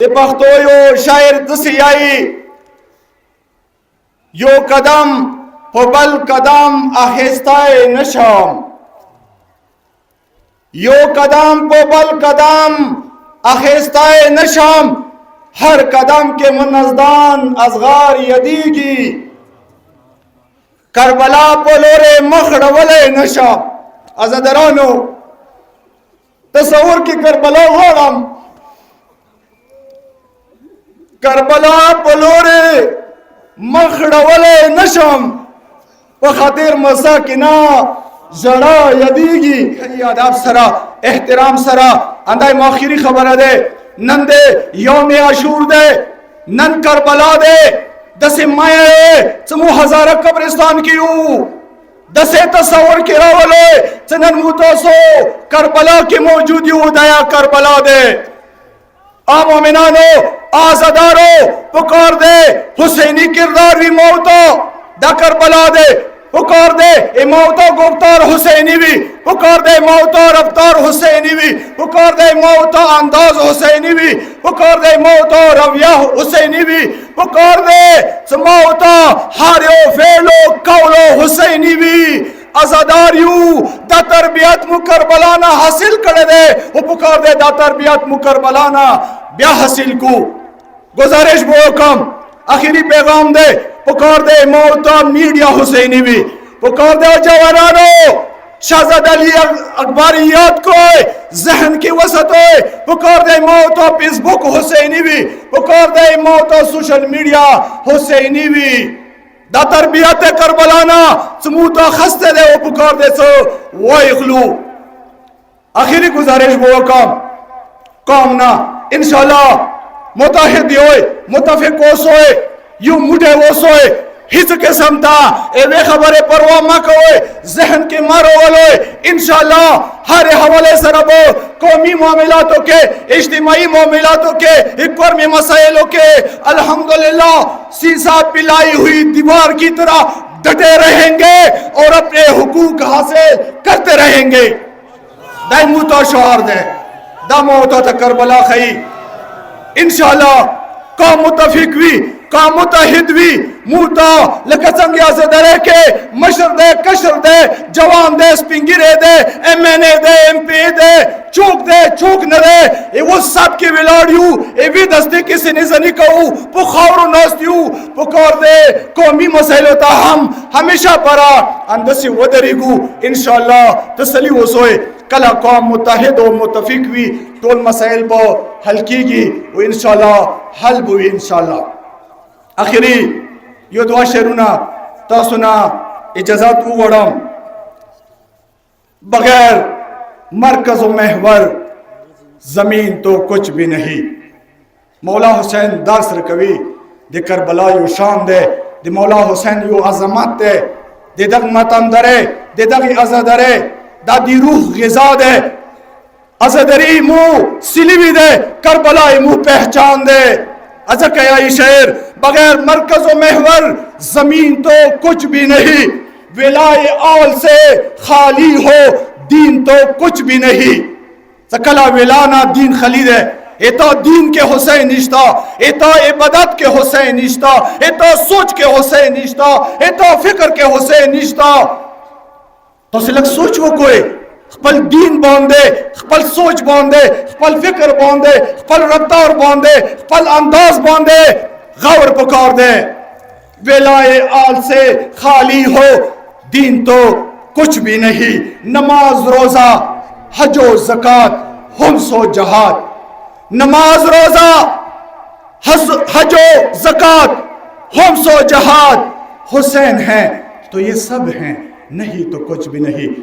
Pakhto you شاعر دسی آئی you قدم پو بل قدم آہستہ نشام، یو قدم پو بل قدم آہستہ نشام، ہر قدم کے منزدان ازغار یدیگی، کربلا پولورے مخڑولے نشام. ازدرانو تصور کی کربلا غورم، کربلا پولورے مخڑولے نشم، بخاطر مساکنا زڑا یدیگی. آداب سرا احترام سرا اندائی ماخری خبر دے، نن دے یوم عاشور دے، نن کربلا دے، دس مائے چمو ہزارہ قبرستان کیوں، دسے تصور کی راولے چنن موتاسو کربلا کی موجودی ہو دیا کربلا دے. مومنانو آزادارو پکار دے حسینی کردار بھی موتا دا کربلا دے، پکار دے اے موتا گفتار حسینی بھی، پکار دے موتا رفتار حسینی بھی، پکار دے موتا انداز حسینی بھی، پکار دے موتا رویہ حسینی بھی، پکار دے موتا ہاریو فیلو قولو حسینی بھی. ازاداریو دا تربیت مکربلانا حاصل کرے دے، وہ پکار دے دا تربیت مکربلانا بیا حاصل کو. گزارش بو کم آخری پیغام دے، پکار دے موتا میڈیا حسینی بھی، پکار دے جوانانو شہزاد علی اکبریات کو ذہن کی وسط ہوئے، پکار دے موتا فیس بک حسینی بھی، پکار دے موتا سوشل میڈیا حسینی بھی. دا تربیت کربلانا سموتا خستے دے وہ پکار دے سو وہ اخلو. آخری گزارش بو کم کامنا انشاءاللہ متحد ہوئے، متفق ہو سوئے، یوں مڈے ہو سوئے، ہز قسم تا اے بے خبر پرواہ مکہ ہوئے، ذہن کے مارو والوئے. انشاءاللہ ہر حوالے سربو قومی معاملاتوں کے، اجتماعی معاملاتوں کے، اکورمی مسائلوں کے الحمدللہ سیسا پلائی ہوئی دیوار کی طرح ڈٹے رہیں گے اور اپنے حقوق حاصل کرتے رہیں گے. دائی موتا شعار دے، دا موتا تا کربلا خی. انشاءاللہ قوم متفق بھی، قوم متحد بھی، موتا لکسنگیا سے درے کے مشر دے، کشر دے، جوان دے، سپنگرے دے، ایم این اے دے، ایم پی دے، چوک دے، چوک نہ دے، اے وہ سب کی ولاڑیو، اے وی دستے کسی نزنی کہو، پخاورو ناستیو، پکار دے قومی مسائلوں تا ہم ہمیشہ پرا اندسی ودریگو. انشاءاللہ تسلی ہو سوئے کلا قوم متحد و متفق بھی ٹول مسائل بو حل کی گی و انشاءاللہ حل بوئی انشاءاللہ. آخری یہ دعا شیرونا تا سنا اجازت اوڑم بغیر مرکز و محور زمین تو کچھ بھی نہیں. مولا حسین درس رکوی دے کربلا یو شان دے، دے مولا حسین یو عظمت دے، دے دگ متن درے، دے دگ ازدرے، دا دی روح غذا دے، ازدری مو سلیوی دے، کربلا مو پہچان دے. ازکہ آئی شعر بغیر مرکز و محور زمین تو کچھ بھی نہیں، ولائے آل سے خالی ہو دین تو کچھ بھی نہیں. سکلا ولانا دین خلید ہے، ایتا دین کے حسین نشتا، ایتا عبادت کے حسین نشتا، ایتا سوچ کے حسین نشتا، ایتا فکر کے حسین نشتا. تو سلک سوچ وہ کوئی خپل دین باندے، خپل سوچ باندے، خپل فکر باندے، خپل رفتار باندے، خپل انداز باندے غور پکار دے. ولائے آل سے خالی ہو دین تو کچھ بھی نہیں. نماز روزہ حج و زکوٰۃ خمس و جہاد، نماز روزہ حج و زکوٰۃ خمس و جہاد. حسین ہیں تو یہ سب ہیں، نہیں تو کچھ بھی نہیں.